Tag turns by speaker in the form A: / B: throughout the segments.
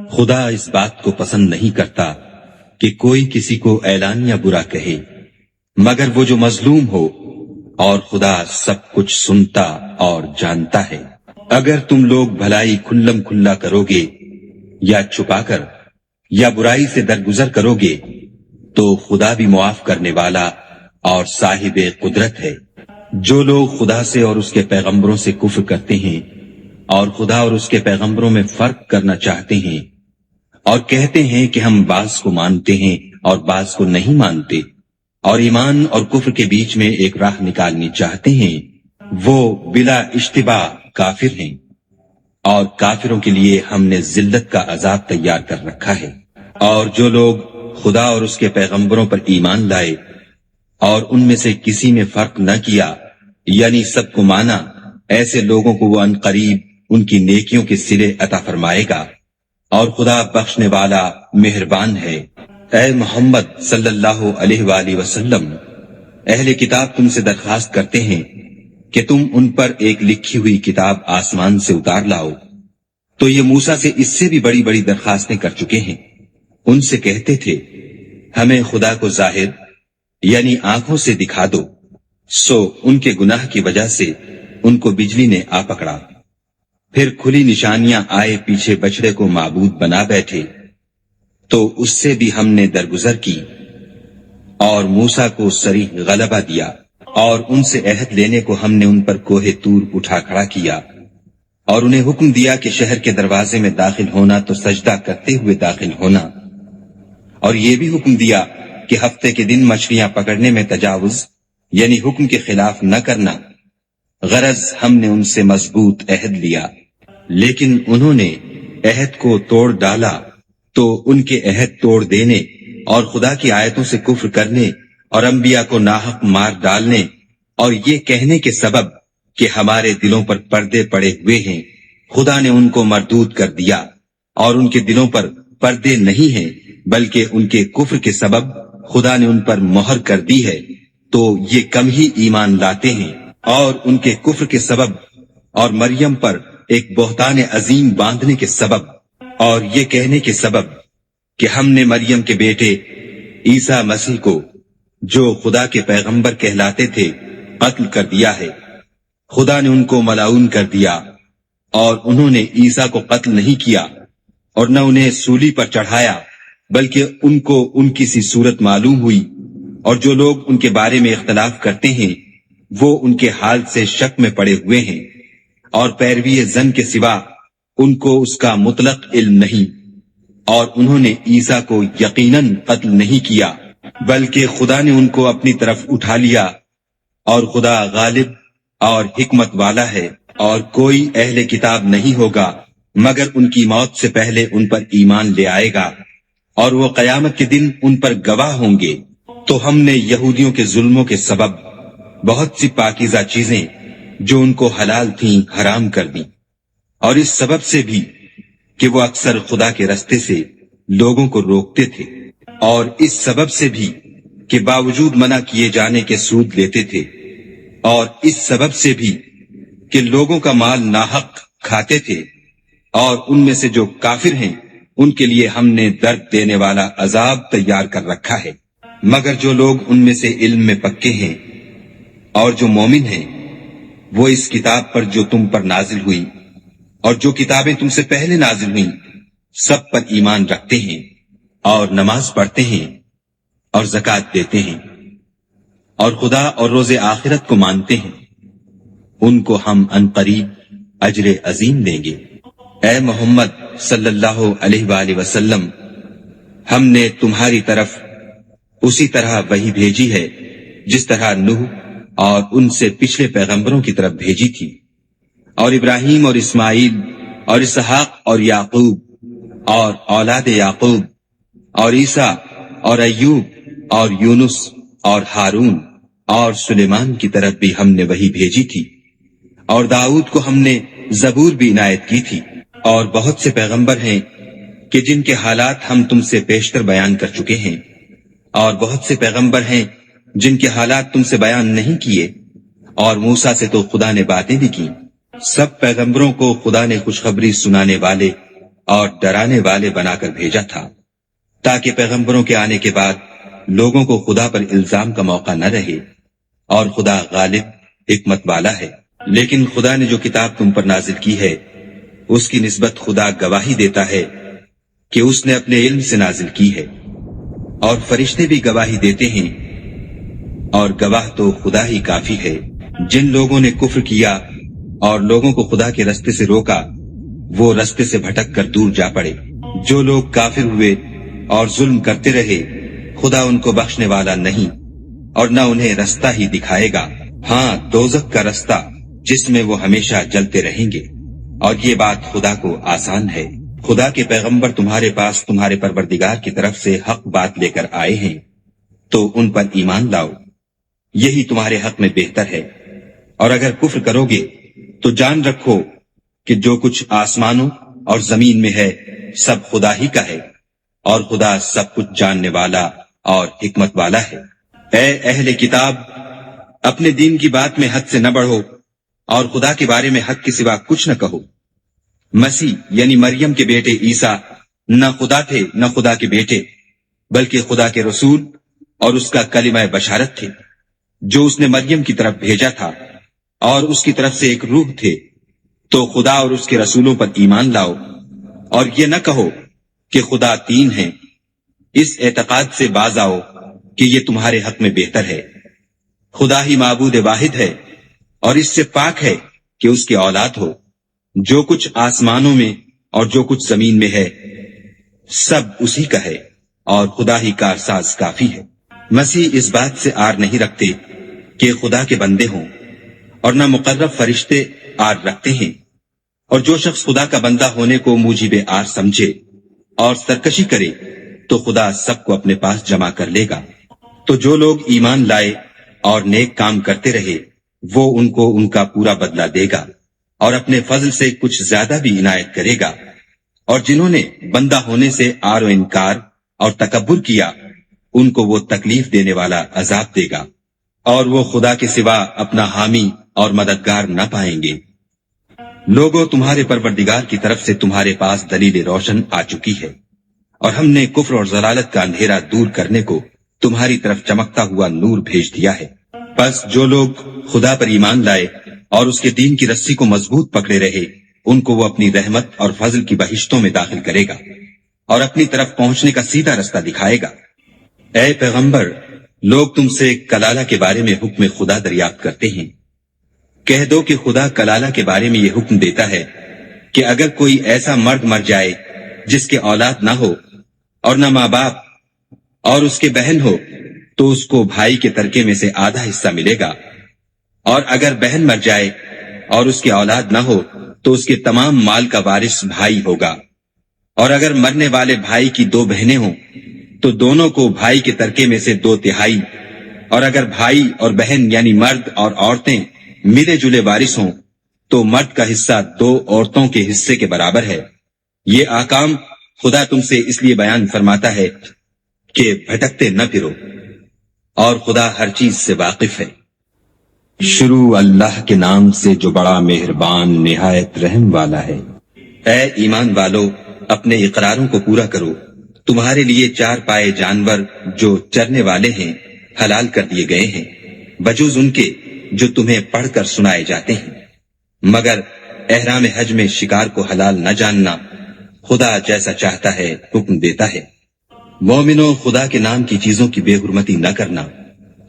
A: خدا اس بات کو پسند نہیں کرتا کہ کوئی کسی کو اعلانیہ برا کہے مگر وہ جو مظلوم ہو، اور خدا سب کچھ سنتا اور جانتا ہے۔ اگر تم لوگ بھلائی کھلم کھلا کرو گے یا چھپا کر یا برائی سے درگزر کرو گے تو خدا بھی معاف کرنے والا اور صاحب قدرت ہے۔ جو لوگ خدا سے اور اس کے پیغمبروں سے کفر کرتے ہیں اور خدا اور اس کے پیغمبروں میں فرق کرنا چاہتے ہیں اور کہتے ہیں کہ ہم بعض کو مانتے ہیں اور بعض کو نہیں مانتے، اور ایمان اور کفر کے بیچ میں ایک راہ نکالنی چاہتے ہیں، وہ بلا اشتباہ کافر ہیں، اور کافروں کے لیے ہم نے ذلت کا عذاب تیار کر رکھا ہے۔ اور جو لوگ خدا اور اس کے پیغمبروں پر ایمان لائے اور ان میں سے کسی میں فرق نہ کیا، یعنی سب کو مانا، ایسے لوگوں کو وہ عنقریب ان کی نیکیوں کے صلے عطا فرمائے گا، اور خدا بخشنے والا مہربان ہے۔ اے محمد صلی اللہ علیہ وآلہ وسلم، اہل کتاب تم سے درخواست کرتے ہیں کہ تم ان پر ایک لکھی ہوئی کتاب آسمان سے اتار لاؤ، تو یہ موسیٰ سے اس سے بھی بڑی بڑی درخواستیں کر چکے ہیں۔ ان سے کہتے تھے ہمیں خدا کو ظاہر یعنی آنکھوں سے دکھا دو، سو ان کے گناہ کی وجہ سے ان کو بجلی نے آ پکڑا، پھر کھلی نشانیاں آئے پیچھے بچڑے کو معبود بنا بیٹھے، تو اس سے بھی ہم نے درگزر کی اور موسیٰ کو صریح غلبہ دیا، اور ان سے عہد لینے کو ہم نے ان پر کوہ طور اٹھا کھڑا کیا، اور انہیں حکم دیا کہ شہر کے دروازے میں داخل ہونا تو سجدہ کرتے ہوئے داخل ہونا، اور یہ بھی حکم دیا کہ ہفتے کے دن مچھلیاں پکڑنے میں تجاوز یعنی حکم کے خلاف نہ کرنا، غرض ہم نے ان سے مضبوط عہد لیا، لیکن انہوں نے عہد کو توڑ ڈالا، تو ان کے عہد توڑ دینے اور خدا کی آیتوں سے کفر کرنے اور انبیاء کو ناحق مار ڈالنے اور یہ کہنے کے سبب کہ ہمارے دلوں پر پردے پڑے ہوئے ہیں، خدا نے ان کو مردود کر دیا، اور ان کے دلوں پر پردے نہیں ہیں بلکہ ان کے کفر کے سبب خدا نے ان پر مہر کر دی ہے، تو یہ کم ہی ایمان لاتے ہیں، اور ان کے کفر کے سبب اور مریم پر ایک بہتان عظیم باندھنے کے سبب اور یہ کہنے کے سبب کہ ہم نے مریم کے بیٹے عیسیٰ مسیح کو جو خدا کے پیغمبر کہلاتے تھے قتل کر دیا ہے، خدا نے ان کو ملعون کر دیا، اور انہوں نے عیسیٰ کو قتل نہیں کیا اور نہ انہیں سولی پر چڑھایا، بلکہ ان کو ان کی سی صورت معلوم ہوئی، اور جو لوگ ان کے بارے میں اختلاف کرتے ہیں وہ ان کے حال سے شک میں پڑے ہوئے ہیں، اور پیروی زن کے سوا ان کو اس کا مطلق علم نہیں، اور انہوں نے عیسیٰ کو یقیناً قتل نہیں کیا بلکہ خدا نے ان کو اپنی طرف اٹھا لیا، اور خدا غالب اور حکمت والا ہے، اور کوئی اہل کتاب نہیں ہوگا مگر ان کی موت سے پہلے ان پر ایمان لے آئے گا، اور وہ قیامت کے دن ان پر گواہ ہوں گے۔ تو ہم نے یہودیوں کے ظلموں کے سبب بہت سی پاکیزہ چیزیں جو ان کو حلال تھیں حرام کر دیں، اور اس سبب سے بھی کہ وہ اکثر خدا کے رستے سے لوگوں کو روکتے تھے، اور اس سبب سے بھی کہ باوجود منع کیے جانے کے سود لیتے تھے، اور اس سبب سے بھی کہ لوگوں کا مال ناحق کھاتے تھے، اور ان میں سے جو کافر ہیں ان کے لیے ہم نے درد دینے والا عذاب تیار کر رکھا ہے۔ مگر جو لوگ ان میں سے علم میں پکے ہیں اور جو مومن ہیں، وہ اس کتاب پر جو تم پر نازل ہوئی اور جو کتابیں تم سے پہلے نازل ہوئیں سب پر ایمان رکھتے ہیں، اور نماز پڑھتے ہیں اور زکوٰۃ دیتے ہیں، اور خدا اور روز آخرت کو مانتے ہیں، ان کو ہم عنقریب اجر عظیم دیں گے۔ اے محمد صلی اللہ علیہ وآلہ وسلم، ہم نے تمہاری طرف اسی طرح وحی بھیجی ہے جس طرح نوح اور ان سے پچھلے پیغمبروں کی طرف بھیجی تھی، اور ابراہیم اور اسماعیل اور اسحاق اور یعقوب اور اولاد یعقوب اور عیسیٰ اور ایوب اور یونس اور ہارون اور سلیمان کی طرف بھی ہم نے وحی بھیجی تھی، اور داؤد کو ہم نے زبور بھی عنایت کی تھی، اور بہت سے پیغمبر ہیں کہ جن کے حالات ہم تم سے پیشتر بیان کر چکے ہیں، اور بہت سے پیغمبر ہیں جن کے حالات تم سے بیان نہیں کیے، اور موسیٰ سے تو خدا نے باتیں بھی کی۔ سب پیغمبروں کو خدا نے خوشخبری سنانے والے اور ڈرانے والے بنا کر بھیجا تھا، تاکہ پیغمبروں کے آنے کے بعد لوگوں کو خدا پر الزام کا موقع نہ رہے، اور خدا غالب حکمت والا ہے۔ لیکن خدا نے جو کتاب تم پر نازل کی ہے اس کی نسبت خدا گواہی دیتا ہے کہ اس نے اپنے علم سے نازل کی ہے، اور فرشتے بھی گواہی دیتے ہیں، اور گواہ تو خدا ہی کافی ہے۔ جن لوگوں نے کفر کیا اور لوگوں کو خدا کے رستے سے روکا وہ رستے سے بھٹک کر دور جا پڑے۔ جو لوگ کافر ہوئے اور ظلم کرتے رہے خدا ان کو بخشنے والا نہیں اور نہ انہیں رستہ ہی دکھائے گا، ہاں دوزخ کا رستہ جس میں وہ ہمیشہ جلتے رہیں گے، اور یہ بات خدا کو آسان ہے۔ خدا کے پیغمبر تمہارے پاس تمہارے پروردگار کی طرف سے حق بات لے کر آئے ہیں تو ان پر ایمان لاؤ، یہی تمہارے حق میں بہتر ہے۔ اور اگر کفر کرو گے تو جان رکھو کہ جو کچھ آسمانوں اور زمین میں ہے سب خدا ہی کا ہے، اور خدا سب کچھ جاننے والا اور حکمت والا ہے۔ اے اہل کتاب، اپنے دین کی بات میں حد سے نہ بڑھو اور خدا کے بارے میں حد کے سوا کچھ نہ کہو۔ مسیح یعنی مریم کے بیٹے عیسیٰ نہ خدا تھے نہ خدا کے بیٹے، بلکہ خدا کے رسول اور اس کا کلمہ بشارت تھے، جو اس نے مریم کی طرف بھیجا تھا، اور اس کی طرف سے ایک روح تھے۔ تو خدا اور اس کے رسولوں پر ایمان لاؤ، اور یہ نہ کہو کہ خدا تین ہیں، اس اعتقاد سے باز آؤ کہ یہ تمہارے حق میں بہتر ہے۔ خدا ہی معبود واحد ہے، اور اس سے پاک ہے کہ اس کی اولاد ہو۔ جو کچھ آسمانوں میں اور جو کچھ زمین میں ہے سب اسی کا ہے، اور خدا ہی کارساز کافی ہے۔ مسیح اس بات سے آر نہیں رکھتے کہ خدا کے بندے ہوں، اور نہ مقرب فرشتے آر رکھتے ہیں، اور جو شخص خدا کا بندہ ہونے کو موجب آر سمجھے اور سرکشی کرے تو خدا سب کو اپنے پاس جمع کر لے گا۔ تو جو لوگ ایمان لائے اور نیک کام کرتے رہے وہ ان کو ان کا پورا بدلہ دے گا، اور اپنے فضل سے کچھ زیادہ بھی عنایت کرے گا۔ اور جنہوں نے بندہ ہونے سے آر و انکار اور تکبر کیا ان کو وہ تکلیف دینے والا عذاب دے گا، اور وہ خدا کے سوا اپنا حامی اور مددگار نہ پائیں گے۔ لوگوں، تمہارے پروردگار کی طرف سے تمہارے پاس دلیل روشن آ چکی ہے، اور ہم نے کفر اور ضلالت کا اندھیرا دور کرنے کو تمہاری طرف چمکتا ہوا نور بھیج دیا ہے۔ بس جو لوگ خدا پر ایمان لائے اور اس کے دین کی رسی کو مضبوط پکڑے رہے ان کو وہ اپنی رحمت اور فضل کی بہشتوں میں داخل کرے گا اور اپنی طرف پہنچنے کا سیدھا رستہ دکھائے گا۔ اے پیغمبر، لوگ تم سے کلالہ کے بارے میں حکم خدا دریافت کرتے ہیں۔ کہہ دو کہ خدا کلالہ کے بارے میں یہ حکم دیتا ہے کہ اگر کوئی ایسا مرد مر جائے جس کے اولاد نہ ہو اور نہ ماں باپ اور اس کے بہن ہو تو اس کو بھائی کے ترکے میں سے آدھا حصہ ملے گا، اور اگر بہن مر جائے اور اس کے اولاد نہ ہو تو اس کے تمام مال کا وارث بھائی ہوگا، اور اگر مرنے والے بھائی کی دو بہنیں ہوں تو دونوں کو بھائی کے ترکے میں سے 2/3، اور اگر بھائی اور بہن یعنی مرد اور عورتیں ملے جلے وارث ہوں تو مرد کا حصہ 2 عورتوں کے حصے کے برابر ہے۔ یہ احکام خدا تم سے اس لیے بیان فرماتا ہے کہ بھٹکتے نہ پھرو، اور خدا ہر چیز سے واقف ہے۔ شروع اللہ کے نام سے جو بڑا مہربان نہایت رحم والا ہے۔ اے ایمان والو، اپنے اقراروں کو پورا کرو۔ تمہارے لیے 4 پائے جانور جو چرنے والے ہیں حلال کر دیے گئے ہیں، بجوز ان کے جو تمہیں پڑھ کر سنائے جاتے ہیں، مگر احرام حج میں شکار کو حلال نہ جاننا۔ خدا جیسا چاہتا ہے حکم دیتا ہے۔ مومنوں، خدا کے نام کی چیزوں کی بے حرمتی نہ کرنا،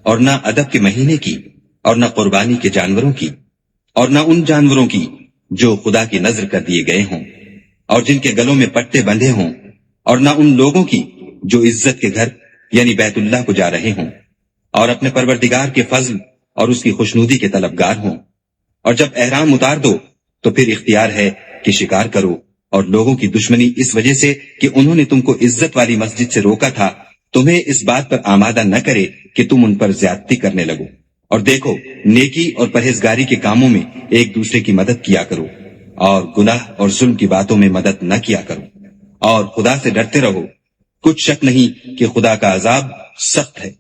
A: اور نہ ادب کے مہینے کی، اور نہ قربانی کے جانوروں کی، اور نہ ان جانوروں کی جو خدا کی نذر کر دیے گئے ہوں اور جن کے گلوں میں پٹے بندھے ہوں، اور نہ ان لوگوں کی جو عزت کے گھر یعنی بیت اللہ کو جا رہے ہوں اور اپنے پروردگار کے فضل اور اس کی خوشنودی کے طلبگار ہوں۔ اور جب احرام اتار دو تو پھر اختیار ہے کہ شکار کرو، اور لوگوں کی دشمنی اس وجہ سے کہ انہوں نے تم کو عزت والی مسجد سے روکا تھا تمہیں اس بات پر آمادہ نہ کرے کہ تم ان پر زیادتی کرنے لگو۔ اور دیکھو، نیکی اور پرہیزگاری کے کاموں میں ایک دوسرے کی مدد کیا کرو، اور گناہ اور ظلم کی باتوں میں مدد نہ کیا کرو، اور خدا سے ڈرتے رہو۔ کچھ شک نہیں کہ خدا کا عذاب سخت ہے۔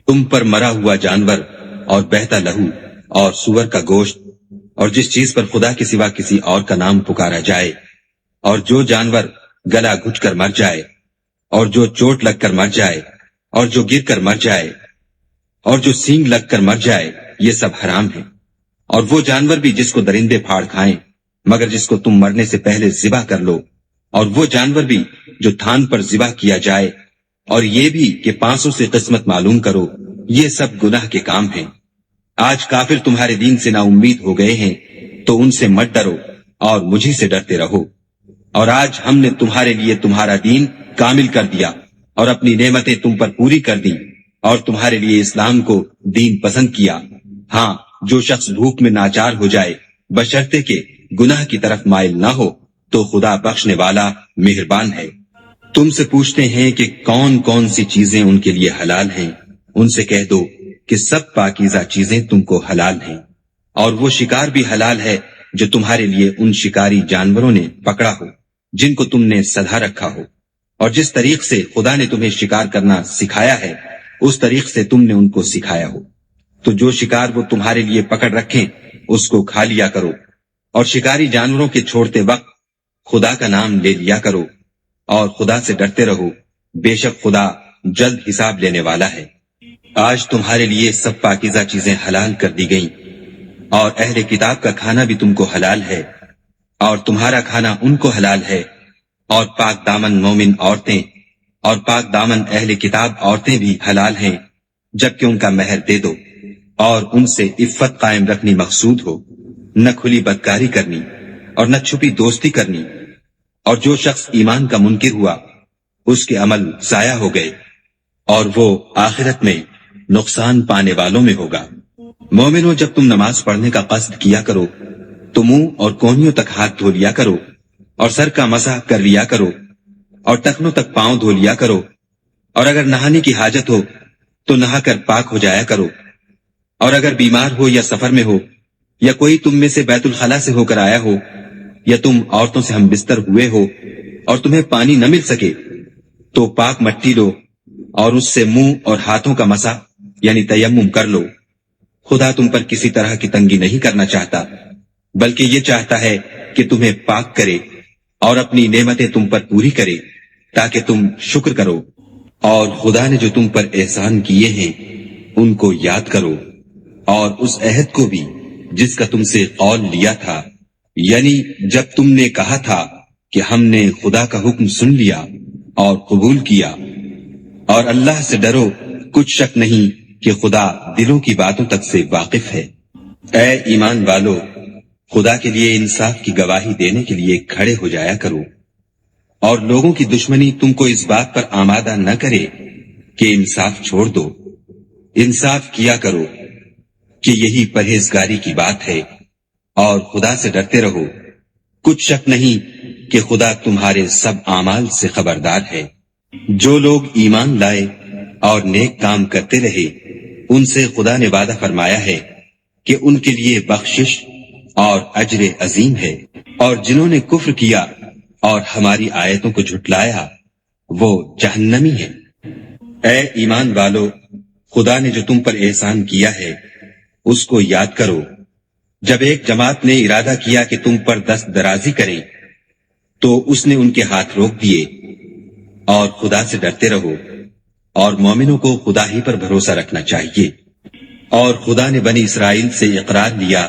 A: تم پر مرا ہوا جانور اور بہتا لہو اور سور کا گوشت اور جس چیز پر خدا کے سوا کسی اور کا نام پکارا جائے اور جو جانور گلا گھٹ کر مر جائے، اور جو چوٹ لگ کر مر جائے، اور جو گر کر مر جائے، اور جو سینگ لگ کر مر جائے، یہ سب حرام ہے۔ اور وہ جانور بھی جس کو درندے پھاڑ کھائیں مگر جس کو تم مرنے سے پہلے ذبح کر لو، اور وہ جانور بھی جو تھان پر ذبح کیا جائے، اور یہ بھی کہ پانسوں سے قسمت معلوم کرو، یہ سب گناہ کے کام ہیں۔ آج کافر تمہارے دین سے نا امید ہو گئے ہیں تو ان سے مت ڈرو اور مجھے سے ڈرتے رہو۔ اور آج ہم نے تمہارے لیے تمہارا دین کامل کر دیا اور اپنی نعمتیں تم پر پوری کر دی اور تمہارے لیے اسلام کو دین پسند کیا۔ ہاں، جو شخص بھوک میں ناچار ہو جائے بشرطے کہ گناہ کی طرف مائل نہ ہو تو خدا بخشنے والا مہربان ہے۔ تم سے پوچھتے ہیں کہ کون کون سی چیزیں ان کے لیے حلال ہیں، ان سے کہہ دو کہ سب پاکیزہ چیزیں تم کو حلال ہیں، اور وہ شکار بھی حلال ہے جو تمہارے لیے ان شکاری جانوروں نے پکڑا ہو جن کو تم نے سدھا رکھا ہو، اور جس طریق سے خدا نے تمہیں شکار کرنا سکھایا ہے اس طریق سے تم نے ان کو سکھایا ہو۔ تو جو شکار وہ تمہارے لیے پکڑ رکھیں اس کو کھا لیا کرو، اور شکاری جانوروں کے چھوڑتے وقت خدا کا نام لے لیا کرو، اور خدا سے ڈرتے رہو، بے شک خدا جلد حساب لینے والا ہے۔ آج تمہارے لیے سب پاکیزہ چیزیں حلال کر دی گئیں، اور اہل کتاب کا کھانا بھی تم کو حلال ہے، اور تمہارا کھانا ان کو حلال ہے، اور پاک دامن مومن عورتیں اور پاک دامن اہل کتاب عورتیں بھی حلال ہیں جبکہ ان کا مہر دے دو، اور ان سے عفت قائم رکھنی مقصود ہو، نہ کھلی بدکاری کرنی اور نہ چھپی دوستی کرنی۔ اور جو شخص ایمان کا منکر ہوا اس کے عمل ضائع ہو گئے اور وہ آخرت میں نقصان پانے والوں میں ہوگا۔ مومنو، جب تم نماز پڑھنے کا قصد کیا کرو تو منہ اور کونیوں تک ہاتھ دھو لیا کرو، اور سر کا مسح کر لیا کرو، اور ٹخنوں تک پاؤں دھو لیا کرو، اور اگر نہانے کی حاجت ہو تو نہا کر پاک ہو جایا کرو، اور اگر بیمار ہو یا سفر میں ہو یا کوئی تم میں سے بیت الخلا سے ہو کر آیا ہو یا تم عورتوں سے ہم بستر ہوئے ہو اور تمہیں پانی نہ مل سکے تو پاک مٹی لو اور اس سے منہ اور ہاتھوں کا مسح یعنی تیمم کر لو۔ خدا تم پر کسی طرح کی تنگی نہیں کرنا چاہتا بلکہ یہ چاہتا ہے کہ تمہیں پاک کرے اور اپنی نعمتیں تم پر پوری کرے تاکہ تم شکر کرو۔ اور خدا نے جو تم پر احسان کیے ہیں ان کو یاد کرو، اور اس عہد کو بھی جس کا تم سے قول لیا تھا، یعنی جب تم نے کہا تھا کہ ہم نے خدا کا حکم سن لیا اور قبول کیا۔ اور اللہ سے ڈرو، کچھ شک نہیں کہ خدا دلوں کی باتوں تک سے واقف ہے۔ اے ایمان والو، خدا کے لیے انصاف کی گواہی دینے کے لیے کھڑے ہو جایا کرو، اور لوگوں کی دشمنی تم کو اس بات پر آمادہ نہ کرے کہ انصاف چھوڑ دو۔ انصاف کیا کرو کہ یہی پرہیزگاری کی بات ہے، اور خدا سے ڈرتے رہو، کچھ شک نہیں کہ خدا تمہارے سب اعمال سے خبردار ہے۔ جو لوگ ایمان لائے اور نیک کام کرتے رہے ان سے خدا نے وعدہ فرمایا ہے کہ ان کے لیے بخشش اور اجر عظیم ہے، اور جنہوں نے کفر کیا اور ہماری آیتوں کو جھٹلایا وہ جہنمی ہیں۔ اے ایمان والو، خدا نے جو تم پر احسان کیا ہے اس کو یاد کرو۔ جب ایک جماعت نے ارادہ کیا کہ تم پر دست درازی کریں تو اس نے ان کے ہاتھ روک دیے، اور خدا سے ڈرتے رہو، اور مومنوں کو خدا ہی پر بھروسہ رکھنا چاہیے۔ اور خدا نے بنی اسرائیل سے اقرار لیا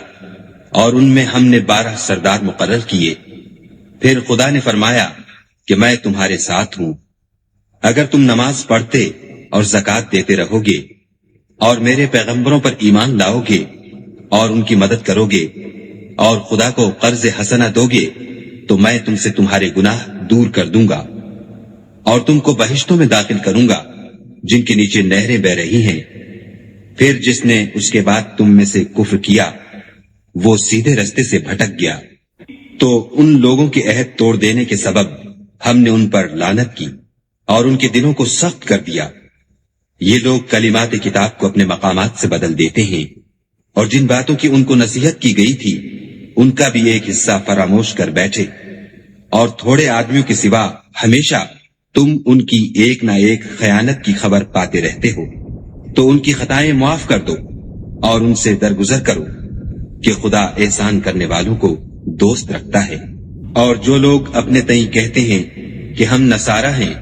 A: اور ان میں ہم نے 12 سردار مقرر کیے۔ پھر خدا نے فرمایا کہ میں تمہارے ساتھ ہوں، اگر تم نماز پڑھتے اور زکوٰۃ دیتے رہو گے اور میرے پیغمبروں پر ایمان لاؤ گے اور ان کی مدد کرو گے اور خدا کو قرض حسنہ دو گے تو میں تم سے تمہارے گناہ دور کر دوں گا اور تم کو بہشتوں میں داخل کروں گا جن کے نیچے نہریں بہ رہی ہیں۔ پھر جس نے اس کے بعد تم میں سے کفر کیا وہ سیدھے رستے سے بھٹک گیا، تو ان لوگوں کے عہد توڑ دینے کے سبب ہم نے ان پر لعنت کی اور ان کے دلوں کو سخت کر دیا۔ یہ لوگ کلمات کتاب کو اپنے مقامات سے بدل دیتے ہیں، اور جن باتوں کی ان کو نصیحت کی گئی تھی ان کا بھی ایک حصہ فراموش کر بیٹھے، اور تھوڑے آدمیوں کے سوا ہمیشہ تم ان کی ایک نہ ایک خیانت کی خبر پاتے رہتے ہو، تو ان کی خطائیں معاف کر دو اور ان سے درگزر کرو کہ خدا احسان کرنے والوں کو دوست رکھتا ہے۔ اور جو لوگ اپنے تئیں کہتے ہیں کہ ہم نصارہ ہیں،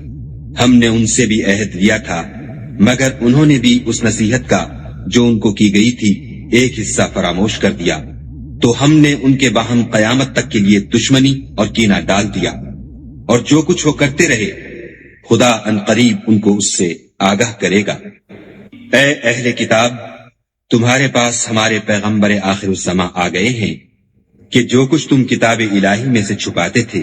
A: ہم نے ان سے بھی عہد لیا تھا، مگر انہوں نے بھی اس نصیحت کا جو ان کو کی گئی تھی ایک حصہ فراموش کر دیا، تو ہم نے ان کے باہم قیامت تک کے لیے دشمنی اور کینہ ڈال دیا، اور جو کچھ وہ کرتے رہے خدا عنقریب ان کو اس سے آگاہ کرے گا۔ اے اہل کتاب، تمہارے پاس ہمارے پیغمبر آخر الزماں آ گئے ہیں کہ جو کچھ تم کتاب الہی میں سے چھپاتے تھے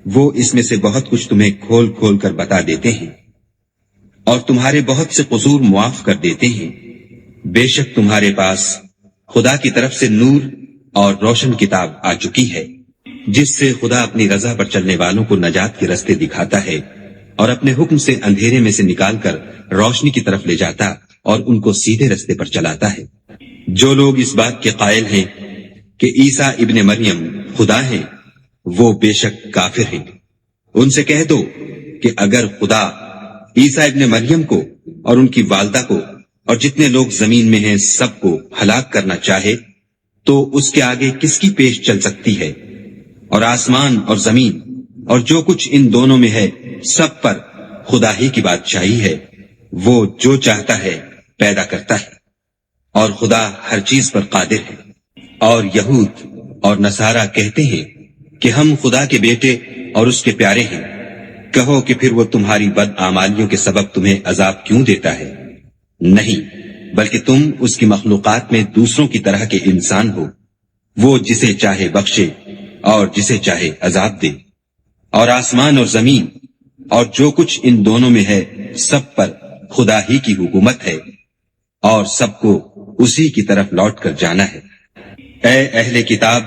A: وہ اس میں سے بہت کچھ تمہیں کھول کھول کر بتا دیتے ہیں، اور تمہارے بہت سے قصور معاف کر دیتے ہیں۔ بے شک تمہارے پاس خدا کی طرف سے نور اور روشن کتاب آ چکی ہے، جس سے خدا اپنی رضا پر چلنے والوں کو نجات کے رستے دکھاتا ہے اور اپنے حکم سے اندھیرے میں سے نکال کر روشنی کی طرف لے جاتا اور ان کو سیدھے رستے پر چلاتا ہے۔ جو لوگ اس بات کے قائل ہیں کہ عیسیٰ ابن مریم خدا ہیں، وہ بے شک کافر ہیں۔ ان سے کہہ دو کہ اگر خدا عیسیٰ ابن مریم کو اور ان کی والدہ کو اور جتنے لوگ زمین میں ہیں سب کو ہلاک کرنا چاہے تو اس کے آگے کس کی پیش چل سکتی ہے؟ اور آسمان اور زمین اور جو کچھ ان دونوں میں ہے سب پر خدا ہی کی بادشاہی ہے، وہ جو چاہتا ہے پیدا کرتا ہے، اور خدا ہر چیز پر قادر ہے۔ اور یہود اور نصارہ کہتے ہیں کہ ہم خدا کے بیٹے اور اس کے پیارے ہیں۔ کہو کہ پھر وہ تمہاری بد اعمالیوں کے سبب تمہیں عذاب کیوں دیتا ہے؟ نہیں، بلکہ تم اس کی مخلوقات میں دوسروں کی طرح کے انسان ہو، وہ جسے چاہے بخشے اور جسے چاہے عذاب دے۔ اور آسمان اور زمین اور جو کچھ ان دونوں میں ہے سب پر خدا ہی کی حکومت ہے، اور سب کو اسی کی طرف لوٹ کر جانا ہے۔ اے اہل کتاب،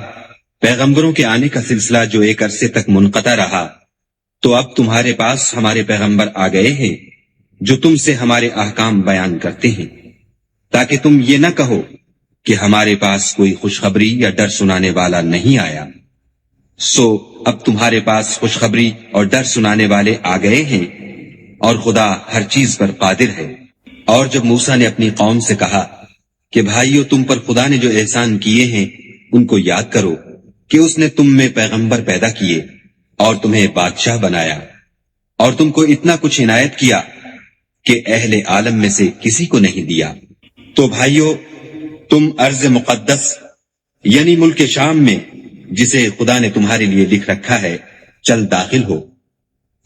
A: پیغمبروں کے آنے کا سلسلہ جو ایک عرصے تک منقطع رہا، تو اب تمہارے پاس ہمارے پیغمبر آ گئے ہیں جو تم سے ہمارے احکام بیان کرتے ہیں، تاکہ تم یہ نہ کہو کہ ہمارے پاس کوئی خوشخبری یا ڈر سنانے والا نہیں آیا۔ سو اب تمہارے پاس خوشخبری اور ڈر سنانے والے آ گئے ہیں، اور خدا ہر چیز پر قادر ہے۔ اور جب موسیٰ نے اپنی قوم سے کہا کہ بھائیو، تم پر خدا نے جو احسان کیے ہیں ان کو یاد کرو کہ اس نے تم میں پیغمبر پیدا کیے اور تمہیں بادشاہ بنایا، اور تم کو اتنا کچھ عنایت کیا کہ اہل عالم میں سے کسی کو نہیں دیا۔ تو بھائیو، تم ارض مقدس یعنی ملک شام میں جسے خدا نے تمہارے لیے لکھ رکھا ہے چل داخل ہو،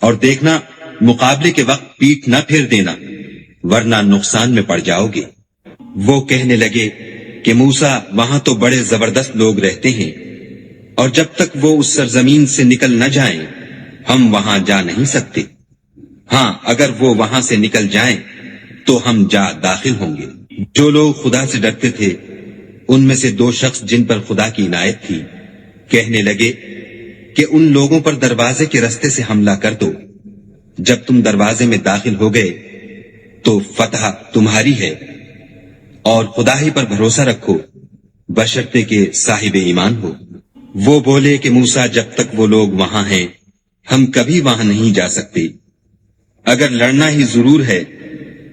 A: اور دیکھنا مقابلے کے وقت پیٹھ نہ پھیر دینا، ورنہ نقصان میں پڑ جاؤ گے۔ وہ کہنے لگے کہ موسیٰ، وہاں تو بڑے زبردست لوگ رہتے ہیں، اور جب تک وہ اس سرزمین سے نکل نہ جائیں ہم وہاں جا نہیں سکتے۔ ہاں، اگر وہ وہاں سے نکل جائیں تو ہم جا داخل ہوں گے۔ جو لوگ خدا سے ڈرتے تھے ان میں سے دو شخص جن پر خدا کی عنایت تھی کہنے لگے کہ ان لوگوں پر دروازے کے رستے سے حملہ کر دو۔ جب تم دروازے میں داخل ہو گئے تو فتح تمہاری ہے، اور خدا ہی پر بھروسہ رکھو بشرطے کہ صاحب ایمان ہو۔ وہ بولے کہ موسیٰ، جب تک وہ لوگ وہاں ہیں ہم کبھی وہاں نہیں جا سکتے۔ اگر لڑنا ہی ضرور ہے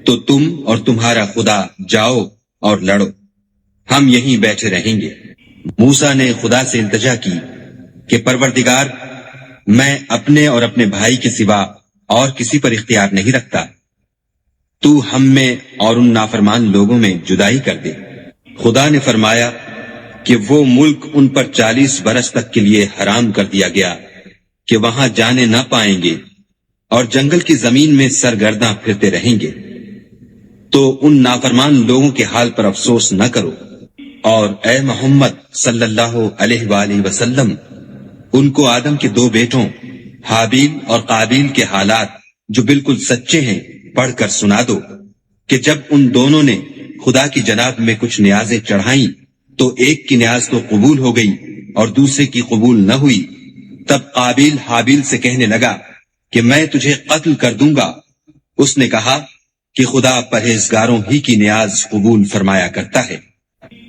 A: تو تم اور تمہارا خدا جاؤ اور لڑو، ہم یہیں بیٹھے رہیں گے۔ موسیٰ نے خدا سے التجا کی کہ پروردگار، میں اپنے اور اپنے بھائی کے سوا اور کسی پر اختیار نہیں رکھتا، تو ہم میں اور ان نافرمان لوگوں میں جدائی کر دے۔ خدا نے فرمایا کہ وہ ملک ان پر 40 برس تک کے لیے حرام کر دیا گیا کہ وہاں جانے نہ پائیں گے، اور جنگل کی زمین میں سرگرداں پھرتے رہیں گے۔ تو ان نافرمان لوگوں کے حال پر افسوس نہ کرو، اور اے محمد صلی اللہ علیہ وآلہ وسلم، ان کو آدم کے 2 بیٹوں حابیل اور قابیل کے حالات جو بالکل سچے ہیں پڑھ کر سنا دو کہ جب ان دونوں نے خدا کی جناب میں کچھ نیازیں چڑھائیں تو ایک کی نیاز تو قبول ہو گئی اور دوسرے کی قبول نہ ہوئی۔ تب قابیل حابیل سے کہنے لگا کہ میں تجھے قتل کر دوں گا۔ اس نے کہا کہ خدا پرہیزگاروں ہی کی نیاز قبول فرمایا کرتا ہے،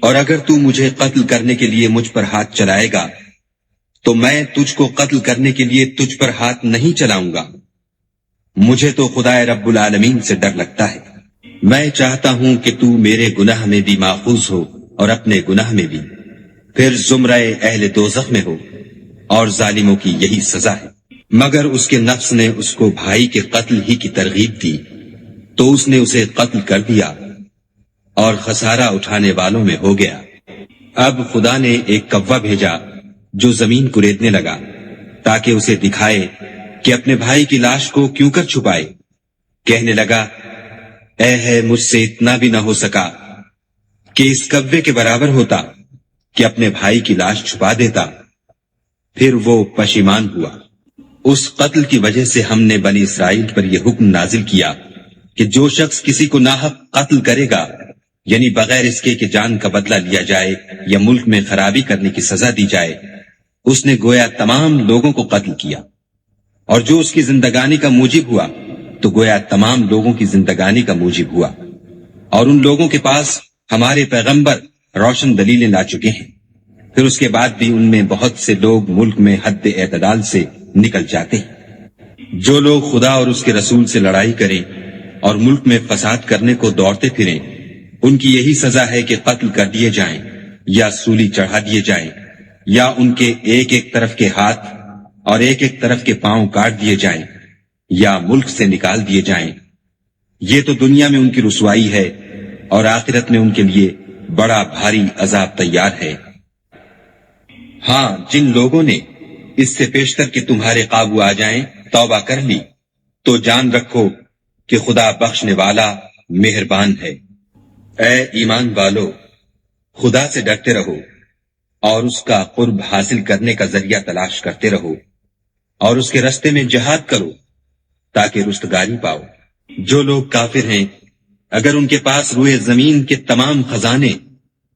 A: اور اگر تو مجھے قتل کرنے کے لیے مجھ پر ہاتھ چلائے گا تو میں تجھ کو قتل کرنے کے لیے تجھ پر ہاتھ نہیں چلاؤں گا۔ مجھے تو خدا رب العالمین سے ڈر لگتا ہے۔ میں چاہتا ہوں کہ تو میرے گناہ میں بھی ماخوذ ہو اور اپنے گناہ میں بھی، پھر زمرہ اہل دوزخ میں ہو۔ اور ظالموں کی یہی سزا ہے۔ مگر اس کے نفس نے اس کو بھائی کے قتل ہی کی ترغیب دی تو اس نے اسے قتل کر دیا اور خسارہ اٹھانے والوں میں ہو گیا۔ اب خدا نے ایک کوا بھیجا جو زمین کریدنے لگا تاکہ اسے دکھائے کہ اپنے بھائی کی لاش کو کیوں کر چھپائے۔ کہنے لگا، اے ہے مجھ سے اتنا بھی نہ ہو سکا کہ اس کوے کے برابر ہوتا کہ اپنے بھائی کی لاش چھپا دیتا۔ پھر وہ پشیمان ہوا۔ اس قتل کی وجہ سے ہم نے بنی اسرائیل پر یہ حکم نازل کیا کہ جو شخص کسی کو ناحق قتل کرے گا، یعنی بغیر اس کے کہ جان کا بدلہ لیا جائے یا ملک میں خرابی کرنے کی سزا دی جائے، اس نے گویا تمام لوگوں کو قتل کیا، اور جو اس کی زندگانی کا موجب ہوا تو گویا تمام لوگوں کی زندگانی کا موجب ہوا۔ اور ان لوگوں کے پاس ہمارے پیغمبر روشن دلیلیں لا چکے ہیں، پھر اس کے بعد بھی ان میں بہت سے لوگ ملک میں حد اعتدال سے نکل جاتے ہیں۔ جو لوگ خدا اور اس کے رسول سے لڑائی کریں اور ملک میں فساد کرنے کو دوڑتے پھریں، ان کی یہی سزا ہے کہ قتل کر دیے جائیں یا سولی چڑھا دیے جائیں، یا ان کے ایک ایک طرف کے ہاتھ اور ایک ایک طرف کے پاؤں کاٹ دیے جائیں یا ملک سے نکال دیے جائیں۔ یہ تو دنیا میں ان کی رسوائی ہے، اور آخرت میں ان کے لیے بڑا بھاری عذاب تیار ہے۔ ہاں، جن لوگوں نے اس سے پیشتر کہ تمہارے قابو آ جائیں توبہ کر لی، تو جان رکھو کہ خدا بخشنے والا مہربان ہے۔ اے ایمان والو، خدا سے ڈرتے رہو اور اس کا قرب حاصل کرنے کا ذریعہ تلاش کرتے رہو، اور اس کے رستے میں جہاد کرو تاکہ رستگاری پاؤ۔ جو لوگ کافر ہیں، اگر ان کے پاس روئے زمین کے تمام خزانے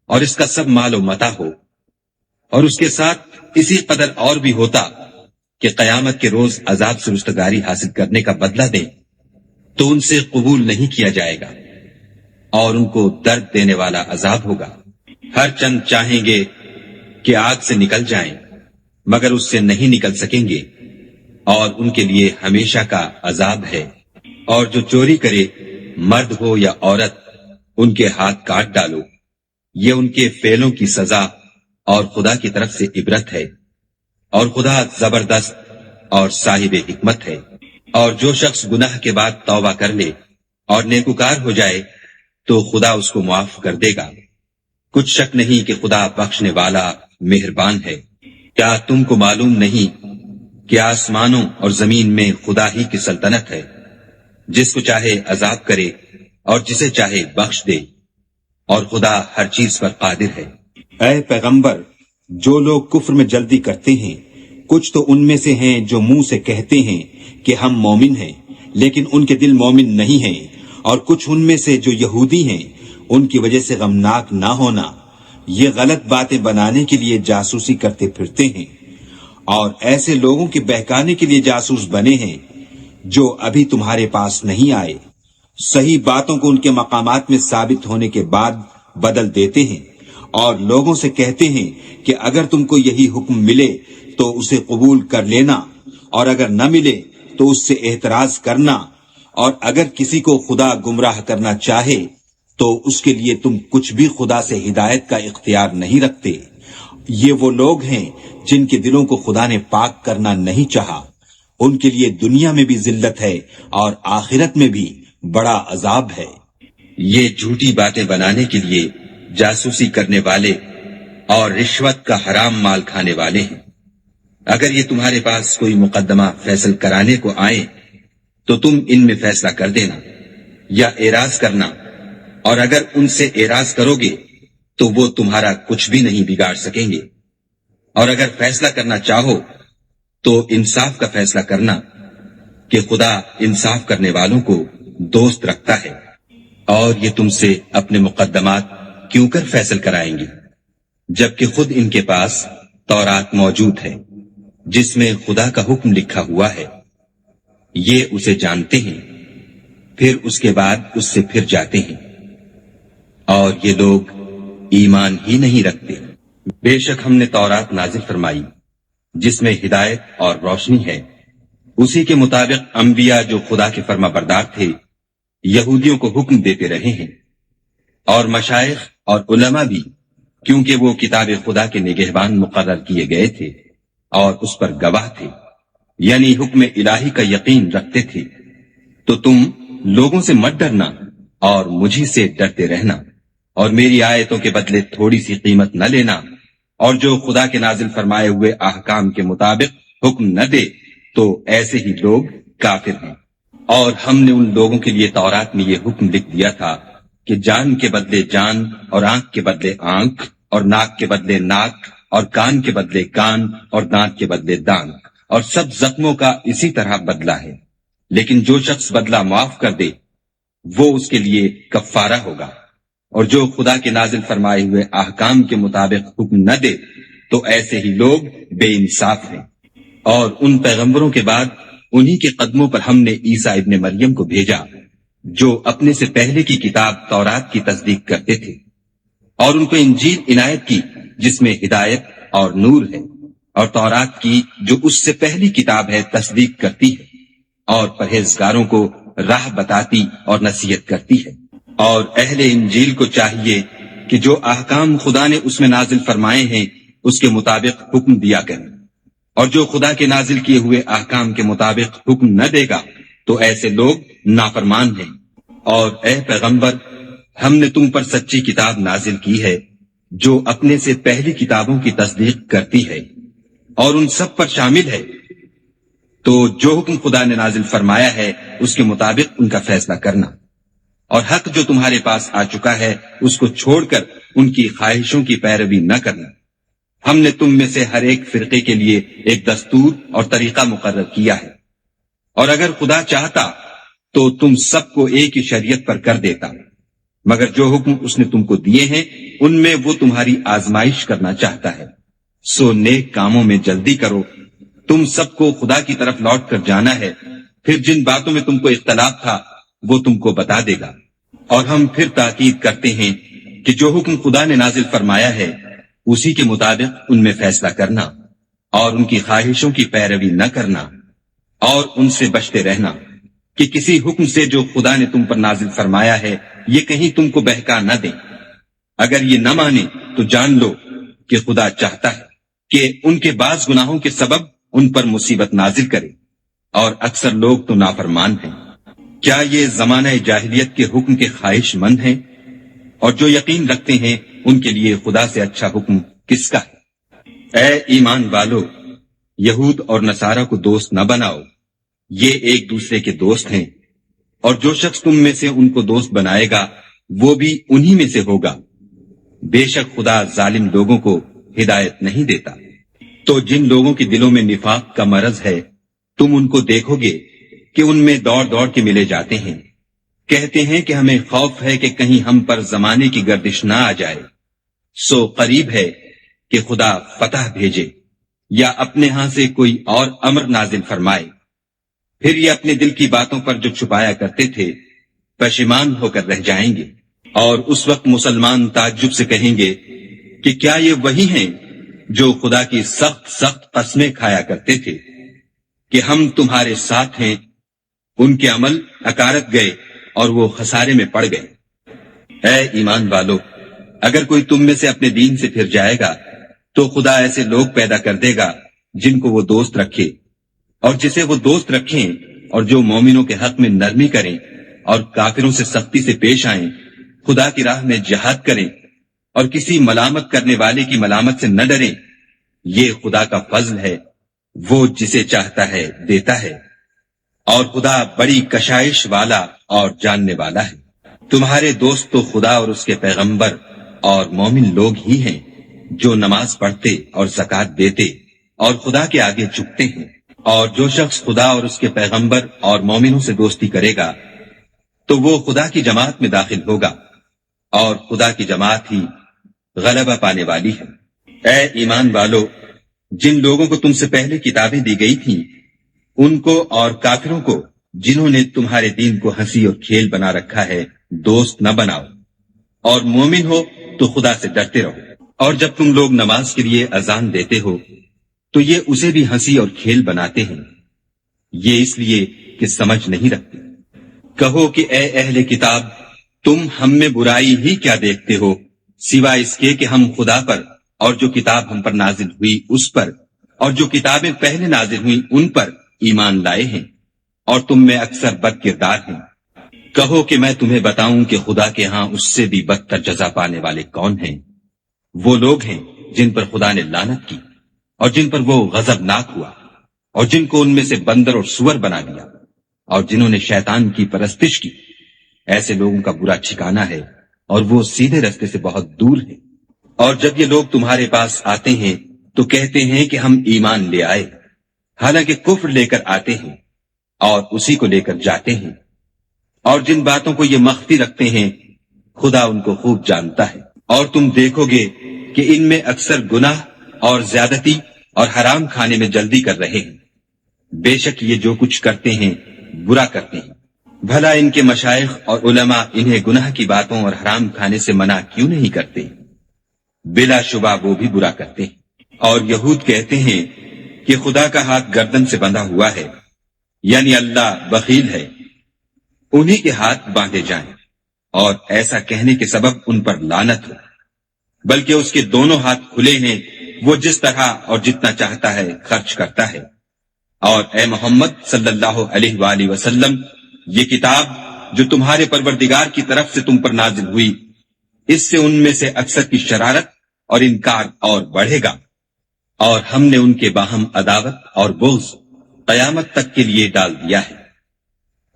A: اور اس کا سب مال و متاع ہو، اور اس کے ساتھ اسی قدر اور بھی ہوتا کہ قیامت کے روز عذاب سے رستگاری حاصل کرنے کا بدلہ دیں، تو ان سے قبول نہیں کیا جائے گا، اور ان کو درد دینے والا عذاب ہوگا۔ ہر چند چاہیں گے کہ آگ سے نکل جائیں، مگر اس سے نہیں نکل سکیں گے، اور ان کے لیے ہمیشہ کا عذاب ہے۔ اور جو چوری کرے، مرد ہو یا عورت، ان کے ہاتھ کاٹ ڈالو، یہ ان کے فعلوں کی سزا اور خدا کی طرف سے عبرت ہے، اور خدا زبردست اور صاحب حکمت ہے۔ اور جو شخص گناہ کے بعد توبہ کر لے اور نیکوکار ہو جائے تو خدا اس کو معاف کر دے گا۔ کچھ شک نہیں کہ خدا بخشنے والا مہربان ہے۔ کیا تم کو معلوم نہیں کہ آسمانوں اور زمین میں خدا ہی کی سلطنت ہے، جس کو چاہے عذاب کرے اور جسے چاہے بخش دے، اور خدا ہر چیز پر قادر ہے۔ اے پیغمبر، جو لوگ کفر میں جلدی کرتے ہیں، کچھ تو ان میں سے ہیں جو منہ سے کہتے ہیں کہ ہم مومن ہیں، لیکن ان کے دل مومن نہیں ہیں، اور کچھ ان میں سے جو یہودی ہیں، ان کی وجہ سے غمناک نہ ہونا، یہ غلط باتیں بنانے کے لیے جاسوسی کرتے پھرتے ہیں، اور ایسے لوگوں کے بہکانے کے لیے جاسوس بنے ہیں جو ابھی تمہارے پاس نہیں آئے، صحیح باتوں کو ان کے مقامات میں ثابت ہونے کے بعد بدل دیتے ہیں، اور لوگوں سے کہتے ہیں کہ اگر تم کو یہی حکم ملے تو اسے قبول کر لینا، اور اگر نہ ملے تو اس سے اعتراض کرنا، اور اگر کسی کو خدا گمراہ کرنا چاہے تو اس کے لیے تم کچھ بھی خدا سے ہدایت کا اختیار نہیں رکھتے۔ یہ وہ لوگ ہیں جن کے دلوں کو خدا نے پاک کرنا نہیں چاہا، ان کے لیے دنیا میں بھی ذلت ہے اور آخرت میں بھی بڑا عذاب ہے۔ یہ جھوٹی باتیں بنانے کے لیے جاسوسی کرنے والے اور رشوت کا حرام مال کھانے والے ہیں۔ اگر یہ تمہارے پاس کوئی مقدمہ فیصل کرانے کو آئے تو تم ان میں فیصلہ کر دینا یا اعراض کرنا، اور اگر ان سے اعراض کرو گے تو وہ تمہارا کچھ بھی نہیں بگاڑ سکیں گے، اور اگر فیصلہ کرنا چاہو تو انصاف کا فیصلہ کرنا کہ خدا انصاف کرنے والوں کو دوست رکھتا ہے۔ اور یہ تم سے اپنے مقدمات کیوں کر فیصل کرائیں گے جبکہ خود ان کے پاس تورات موجود ہے جس میں خدا کا حکم لکھا ہوا ہے۔ یہ اسے جانتے ہیں، پھر اس کے بعد اس سے پھر جاتے ہیں، اور یہ لوگ ایمان ہی نہیں رکھتے۔ بے شک ہم نے تورات نازل فرمائی جس میں ہدایت اور روشنی ہے، اسی کے مطابق انبیاء جو خدا کے فرما بردار تھے یہودیوں کو حکم دیتے رہے ہیں، اور مشائخ اور علماء بھی، کیونکہ وہ کتاب خدا کے نگہبان مقرر کیے گئے تھے، اور اس پر گواہ تھے، یعنی حکم الہی کا یقین رکھتے تھے، تو تم لوگوں سے مت ڈرنا اور مجھی سے ڈرتے رہنا، اور میری آیتوں کے بدلے تھوڑی سی قیمت نہ لینا، اور جو خدا کے نازل فرمائے ہوئے احکام کے مطابق حکم نہ دے تو ایسے ہی لوگ کافر ہیں۔ اور ہم نے ان لوگوں کے لیے تورات میں یہ حکم لکھ دیا تھا کہ جان کے بدلے جان، اور آنکھ کے بدلے آنکھ، اور ناک کے بدلے ناک، اور کان کے بدلے کان، اور دانت کے بدلے دانت، اور سب زخموں کا اسی طرح بدلہ ہے، لیکن جو شخص بدلہ معاف کر دے وہ اس کے لیے کفارہ ہوگا، اور جو خدا کے نازل فرمائے ہوئے احکام کے مطابق حکم نہ دے تو ایسے ہی لوگ بے انصاف ہیں۔ اور ان پیغمبروں کے بعد انہی کے قدموں پر ہم نے عیسیٰ ابن مریم کو بھیجا، جو اپنے سے پہلے کی کتاب تورات کی تصدیق کرتے تھے، اور ان کو انجیل عنایت کی جس میں ہدایت اور نور ہے، اور تورات کی جو اس سے پہلی کتاب ہے تصدیق کرتی ہے، اور پرہیزگاروں کو راہ بتاتی اور نصیحت کرتی ہے۔ اور اہل انجیل کو چاہیے کہ جو احکام خدا نے اس میں نازل فرمائے ہیں اس کے مطابق حکم دیا کریں، اور جو خدا کے نازل کیے ہوئے احکام کے مطابق حکم نہ دے گا تو ایسے لوگ نافرمان ہیں۔ اور اے پیغمبر، ہم نے تم پر سچی کتاب نازل کی ہے جو اپنے سے پہلی کتابوں کی تصدیق کرتی ہے اور ان سب پر شامل ہے، تو جو حکم خدا نے نازل فرمایا ہے اس کے مطابق ان کا فیصلہ کرنا، اور حق جو تمہارے پاس آ چکا ہے اس کو چھوڑ کر ان کی خواہشوں کی پیروی نہ کرنا۔ ہم نے تم میں سے ہر ایک فرقے کے لیے ایک دستور اور طریقہ مقرر کیا ہے، اور اگر خدا چاہتا تو تم سب کو ایک ہی شریعت پر کر دیتا، مگر جو حکم اس نے تم کو دیے ہیں ان میں وہ تمہاری آزمائش کرنا چاہتا ہے، سو نیک کاموں میں جلدی کرو۔ تم سب کو خدا کی طرف لوٹ کر جانا ہے، پھر جن باتوں میں تم کو اختلاف تھا وہ تم کو بتا دے گا۔ اور ہم پھر تاکید کرتے ہیں کہ جو حکم خدا نے نازل فرمایا ہے اسی کے مطابق ان میں فیصلہ کرنا، اور ان کی خواہشوں کی پیروی نہ کرنا، اور ان سے بچتے رہنا کہ کسی حکم سے جو خدا نے تم پر نازل فرمایا ہے یہ کہیں تم کو بہکا نہ دیں۔ اگر یہ نہ مانے تو جان لو کہ خدا چاہتا ہے کہ ان کے بعض گناہوں کے سبب ان پر مصیبت نازل کرے، اور اکثر لوگ تو نافرمان ہیں۔ کیا یہ زمانہ جاہلیت کے حکم کے خواہش مند ہیں؟ اور جو یقین رکھتے ہیں ان کے لیے خدا سے اچھا حکم کس کا ہے؟ اے ایمان والو، یہود اور نصارہ کو دوست نہ بناؤ، یہ ایک دوسرے کے دوست ہیں، اور جو شخص تم میں سے ان کو دوست بنائے گا وہ بھی انہی میں سے ہوگا۔ بے شک خدا ظالم لوگوں کو ہدایت نہیں دیتا۔ تو جن لوگوں کے دلوں میں نفاق کا مرض ہے تم ان کو دیکھو گے کہ ان میں دوڑ دوڑ کے ملے جاتے ہیں، کہتے ہیں کہ ہمیں خوف ہے کہ کہیں ہم پر زمانے کی گردش نہ آ جائے، سو قریب ہے کہ خدا فتح بھیجے یا اپنے ہاں سے کوئی اور امر نازل فرمائے، پھر یہ اپنے دل کی باتوں پر جو چھپایا کرتے تھے پشیمان ہو کر رہ جائیں گے۔ اور اس وقت مسلمان تعجب سے کہیں گے کہ کیا یہ وہی ہیں جو خدا کی سخت سخت قسمیں کھایا کرتے تھے کہ ہم تمہارے ساتھ ہیں؟ ان کے عمل اکارت گئے اور وہ خسارے میں پڑ گئے۔ اے ایمان والو، اگر کوئی تم میں سے اپنے دین سے پھر جائے گا تو خدا ایسے لوگ پیدا کر دے گا جن کو وہ دوست رکھے، اور جسے وہ دوست رکھیں، اور جو مومنوں کے حق میں نرمی کریں اور کافروں سے سختی سے پیش آئیں، خدا کی راہ میں جہاد کریں اور کسی ملامت کرنے والے کی ملامت سے نہ ڈریں۔ یہ خدا کا فضل ہے، وہ جسے چاہتا ہے دیتا ہے، اور خدا بڑی کشائش والا اور جاننے والا ہے۔ تمہارے دوست تو خدا اور اس کے پیغمبر اور مومن لوگ ہی ہیں جو نماز پڑھتے اور زکوٰۃ دیتے اور خدا کے آگے جھکتے ہیں۔ اور جو شخص خدا اور اس کے پیغمبر اور مومنوں سے دوستی کرے گا تو وہ خدا کی جماعت میں داخل ہوگا، اور خدا کی جماعت ہی غلبہ پانے والی ہے۔ اے ایمان والو، جن لوگوں کو تم سے پہلے کتابیں دی گئی تھیں ان کو اور کافروں کو جنہوں نے تمہارے دین کو ہنسی اور کھیل بنا رکھا ہے دوست نہ بناؤ، اور مومن ہو تو خدا سے ڈرتے رہو۔ اور جب تم لوگ نماز کے لیے اذان دیتے ہو تو یہ اسے بھی ہنسی اور کھیل بناتے ہیں، یہ اس لیے کہ سمجھ نہیں رکھتے۔ کہو کہ اے اہل کتاب، تم ہم میں برائی ہی کیا دیکھتے ہو، سوائے اس کے کہ ہم خدا پر اور جو کتاب ہم پر نازل ہوئی اس پر اور جو کتابیں پہلے نازل ہوئیں ان پر ایمان لائے ہیں، اور تم میں اکثر بد کردار ہیں۔ کہو کہ میں تمہیں بتاؤں کہ خدا کے ہاں اس سے بھی بدتر جزا پانے والے کون ہیں؟ وہ لوگ ہیں جن پر خدا نے لعنت کی، اور جن پر وہ غضبناک ہوا، اور جن کو ان میں سے بندر اور سور بنا دیا، اور جنہوں نے شیطان کی پرستش کی۔ ایسے لوگوں کا برا ٹھکانہ ہے، اور وہ سیدھے رستے سے بہت دور ہیں۔ اور جب یہ لوگ تمہارے پاس آتے ہیں تو کہتے ہیں کہ ہم ایمان لے آئے، حالانکہ کفر لے کر آتے ہیں اور اسی کو لے کر جاتے ہیں۔ اور جن باتوں کو یہ مخفی رکھتے ہیں خدا ان کو خوب جانتا ہے۔ اور تم دیکھو گے کہ ان میں اکثر گناہ اور زیادتی اور حرام کھانے میں جلدی کر رہے ہیں۔ بے شک یہ جو کچھ کرتے ہیں برا کرتے ہیں۔ بھلا ان کے مشائخ اور علماء انہیں گناہ کی باتوں اور حرام کھانے سے منع کیوں نہیں کرتے؟ بلا شبہ وہ بھی برا کرتے ہیں۔ اور یہود کہتے ہیں کہ خدا کا ہاتھ گردن سے بندھا ہوا ہے، یعنی اللہ بخیل ہے، انہی کے ہاتھ باندھے جائیں، اور ایسا کہنے کے سبب ان پر لعنت ہو۔ بلکہ اس کے دونوں ہاتھ کھلے ہیں، وہ جس طرح اور جتنا چاہتا ہے خرچ کرتا ہے۔ اور اے محمد صلی اللہ علیہ وآلہ وسلم، یہ کتاب جو تمہارے پروردگار کی طرف سے تم پر نازل ہوئی، اس سے ان میں سے اکثر کی شرارت اور انکار اور بڑھے گا، اور ہم نے ان کے باہم عداوت اور بغض قیامت تک کے لیے ڈال دیا ہے۔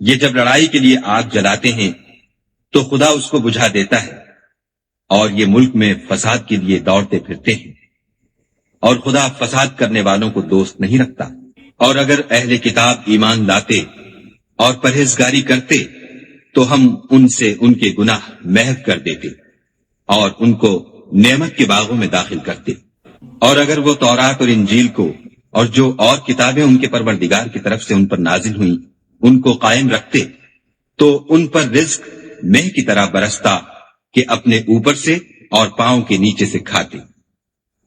A: یہ جب لڑائی کے لیے آگ جلاتے ہیں تو خدا اس کو بجھا دیتا ہے، اور یہ ملک میں فساد کے لیے دوڑتے پھرتے ہیں، اور خدا فساد کرنے والوں کو دوست نہیں رکھتا۔ اور اگر اہل کتاب ایمان لاتے اور پرہیزگاری کرتے تو ہم ان سے ان کے گناہ محو کر دیتے اور ان کو نعمت کے باغوں میں داخل کرتے۔ اور اگر وہ تورات اور انجیل کو اور جو اور کتابیں ان کے پروردگار کی طرف سے ان پر نازل ہوئیں ان کو قائم رکھتے تو ان پر رزق مہ کی طرح برستا کہ اپنے اوپر سے اور پاؤں کے نیچے سے کھاتے۔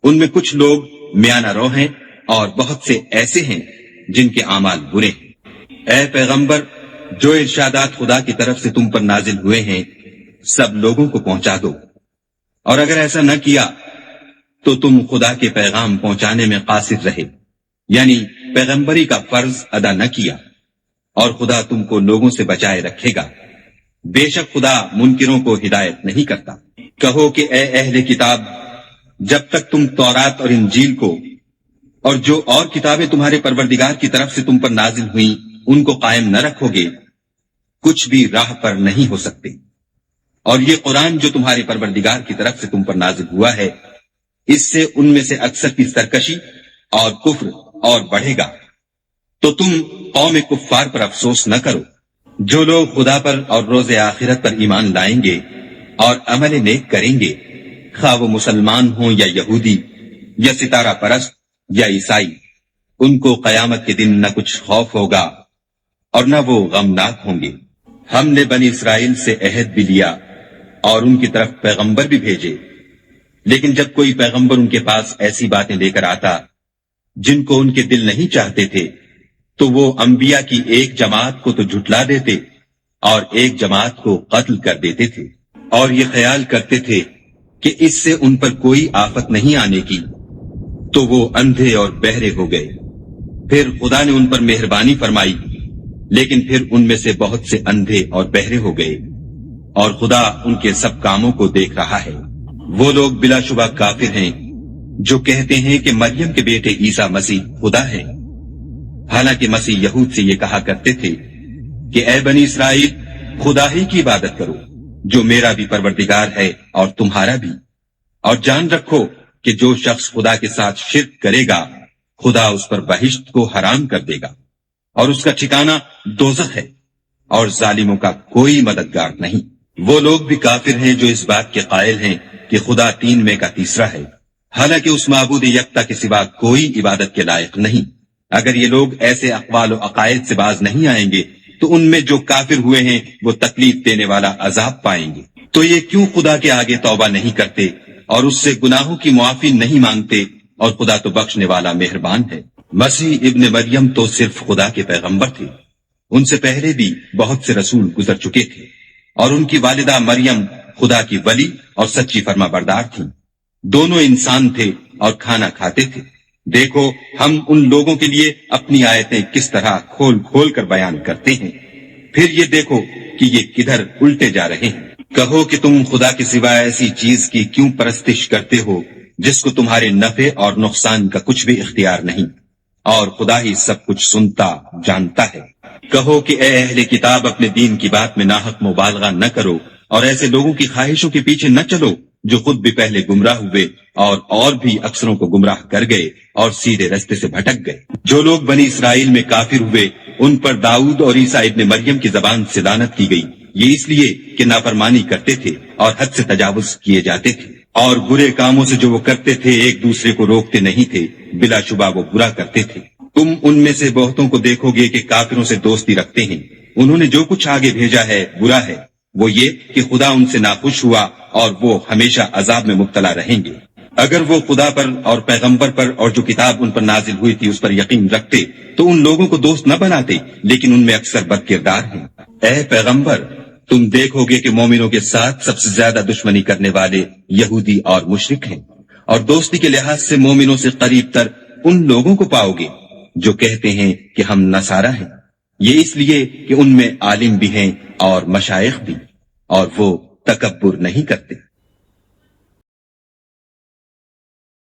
A: ان میں کچھ لوگ میانہ رو ہیں اور بہت سے ایسے ہیں جن کے اعمال برے ہیں۔ اے پیغمبر، جو ارشادات خدا کی طرف سے تم پر نازل ہوئے ہیں سب لوگوں کو پہنچا دو، اور اگر ایسا نہ کیا تو تم خدا کے پیغام پہنچانے میں قاصر رہے، یعنی پیغمبری کا فرض ادا نہ کیا، اور خدا تم کو لوگوں سے بچائے رکھے گا۔ بے شک خدا منکروں کو ہدایت نہیں کرتا۔ کہو کہ اے اہل کتاب، جب تک تم تورات اور انجیل کو اور جو اور کتابیں تمہارے پروردگار کی طرف سے تم پر نازل ہوئیں ان کو قائم نہ رکھو گے کچھ بھی راہ پر نہیں ہو سکتے۔ اور یہ قرآن جو تمہارے پروردگار کی طرف سے تم پر نازل ہوا ہے اس سے ان میں سے اکثر کی سرکشی اور کفر اور بڑھے گا۔ تو تم قوم کفار پر افسوس نہ کرو۔ جو لوگ خدا پر اور روز آخرت پر ایمان لائیں گے اور عمل نیک کریں گے، خواہ وہ مسلمان ہوں یا یہودی یا ستارہ پرست یا عیسائی، ان کو قیامت کے دن نہ کچھ خوف ہوگا اور نہ وہ غمناک ہوں گے۔ ہم نے بنی اسرائیل سے عہد بھی لیا اور ان کی طرف پیغمبر بھی بھیجے، لیکن جب کوئی پیغمبر ان کے پاس ایسی باتیں لے کر آتا جن کو ان کے دل نہیں چاہتے تھے تو وہ انبیاء کی ایک جماعت کو تو جھٹلا دیتے اور ایک جماعت کو قتل کر دیتے تھے، اور یہ خیال کرتے تھے کہ اس سے ان پر کوئی آفت نہیں آنے کی، تو وہ اندھے اور بہرے ہو گئے۔ پھر خدا نے ان پر مہربانی فرمائی، لیکن پھر ان میں سے بہت سے اندھے اور بہرے ہو گئے، اور خدا ان کے سب کاموں کو دیکھ رہا ہے۔ وہ لوگ بلا شبہ کافر ہیں جو کہتے ہیں کہ مریم کے بیٹے عیسیٰ مسیح خدا ہے، حالانکہ مسیح یہود سے یہ کہا کرتے تھے کہ اے بنی اسرائیل، خدا ہی کی عبادت کرو جو میرا بھی پروردگار ہے اور تمہارا بھی، اور جان رکھو کہ جو شخص خدا کے ساتھ شرک کرے گا خدا اس پر بہشت کو حرام کر دے گا، اور اس کا ٹھکانہ دوزخ ہے، اور ظالموں کا کوئی مددگار نہیں۔ وہ لوگ بھی کافر ہیں جو اس بات کے قائل ہیں کہ خدا تین میں کا تیسرا ہے، حالانکہ اس معبود یکتا کے سوا کوئی عبادت کے لائق نہیں۔ اگر یہ لوگ ایسے اقوال و عقائد سے باز نہیں آئیں گے تو ان میں جو کافر ہوئے ہیں وہ تکلیف دینے والا عذاب پائیں گے۔ تو یہ کیوں خدا کے آگے توبہ نہیں کرتے اور اس سے گناہوں کی معافی نہیں مانگتے، اور خدا تو بخشنے والا مہربان ہے۔ مسیح ابن مریم تو صرف خدا کے پیغمبر تھے، ان سے پہلے بھی بہت سے رسول گزر چکے تھے، اور ان کی والدہ مریم خدا کی ولی اور سچی فرما بردار تھیں۔ دونوں انسان تھے اور کھانا کھاتے تھے، دیکھو ہم ان لوگوں کے لیے اپنی آیتیں کس طرح کھول کھول کر بیان کرتے ہیں، پھر یہ دیکھو کہ یہ کدھر الٹے جا رہے ہیں۔ کہو کہ تم خدا کے سوا ایسی چیز کی کیوں پرستش کرتے ہو جس کو تمہارے نفع اور نقصان کا کچھ بھی اختیار نہیں، اور خدا ہی سب کچھ سنتا جانتا ہے۔ کہو کہ اے اہل کتاب، اپنے دین کی بات میں ناحق مبالغہ نہ کرو، اور ایسے لوگوں کی خواہشوں کے پیچھے نہ چلو جو خود بھی پہلے گمراہ ہوئے اور بھی اکثروں کو گمراہ کر گئے اور سیدھے رستے سے بھٹک گئے۔ جو لوگ بنی اسرائیل میں کافر ہوئے ان پر داؤد اور عیسیٰ ابن مریم کی زبان سے لعنت کی گئی، یہ اس لیے کہ نافرمانی کرتے تھے اور حد سے تجاوز کیے جاتے تھے، اور برے کاموں سے جو وہ کرتے تھے ایک دوسرے کو روکتے نہیں تھے، بلا شبہ وہ برا کرتے تھے۔ تم ان میں سے بہتوں کو دیکھو گے کہ کافروں سے دوستی رکھتے ہیں، انہوں نے جو کچھ آگے بھیجا ہے برا ہے، وہ یہ کہ خدا ان سے ناخوش ہوا اور وہ ہمیشہ عذاب میں مبتلا رہیں گے۔ اگر وہ خدا پر اور پیغمبر پر اور جو کتاب ان پر نازل ہوئی تھی اس پر یقین رکھتے تو ان لوگوں کو دوست نہ بناتے، لیکن ان میں اکثر بد کردار ہیں۔ اے پیغمبر، تم دیکھو گے کہ مومنوں کے ساتھ سب سے زیادہ دشمنی کرنے والے یہودی اور مشرک ہیں، اور دوستی کے لحاظ سے مومنوں سے قریب تر ان لوگوں کو پاؤ گے جو کہتے ہیں کہ ہم نصارہ ہیں، یہ اس لیے کہ ان میں عالم بھی ہیں اور مشائخ بھی، اور وہ تکبر نہیں کرتے۔